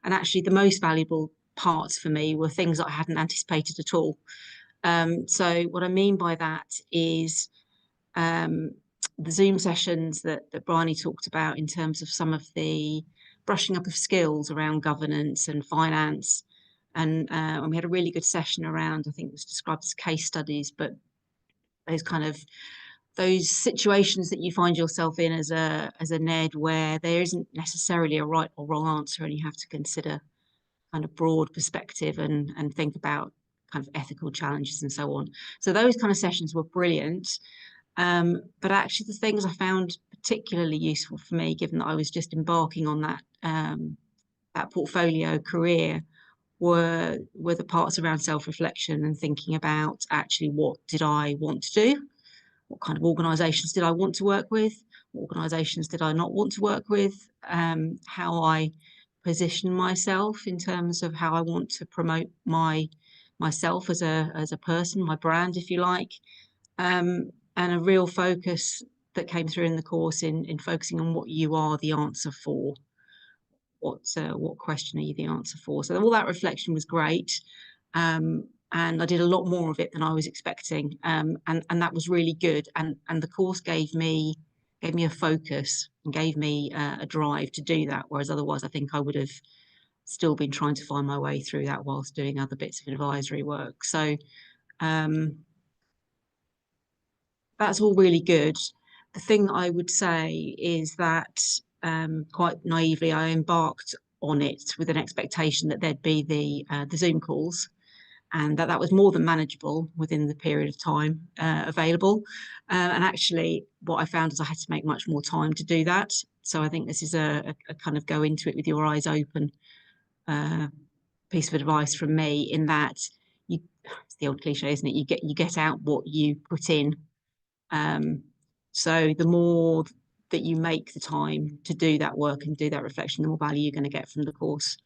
And actually the most valuable parts for me were things that I hadn't anticipated at all. So what I mean by that is um, the Zoom sessions that Bryony talked about in terms of some of the brushing up of skills around governance and finance. And we had a really good session around, I think it was described as case studies, but those situations that you find yourself in as a Ned, where there isn't necessarily a right or wrong answer, and you have to consider kind of broad perspective and think about kind of ethical challenges and so on. So those kind of sessions were brilliant. But actually the things I found particularly useful for me, given that I was just embarking on that portfolio career, were the parts around self-reflection and thinking about actually what did I want to do? What kind of organisations did I want to work with? What organisations did I not want to work with? How I position myself in terms of how I want to promote myself as a person, my brand, if you like, and a real focus that came through in the course in focusing on what you are the answer for. What question are you the answer for? So all that reflection was great. And I did a lot more of it than I was expecting. And that was really good. And the course gave me a focus and gave me a drive to do that. Whereas otherwise, I think I would have still been trying to find my way through that whilst doing other bits of advisory work. So that's all really good. The thing I would say is that quite naively, I embarked on it with an expectation that there'd be the Zoom calls, and that was more than manageable within the period of time available. And actually, what I found is I had to make much more time to do that. So I think this is a kind of go into it with your eyes open piece of advice from me, in that it's the old cliche, isn't it? You get out what you put in. So the more that you make the time to do that work and do that reflection, the more value you're going to get from the course.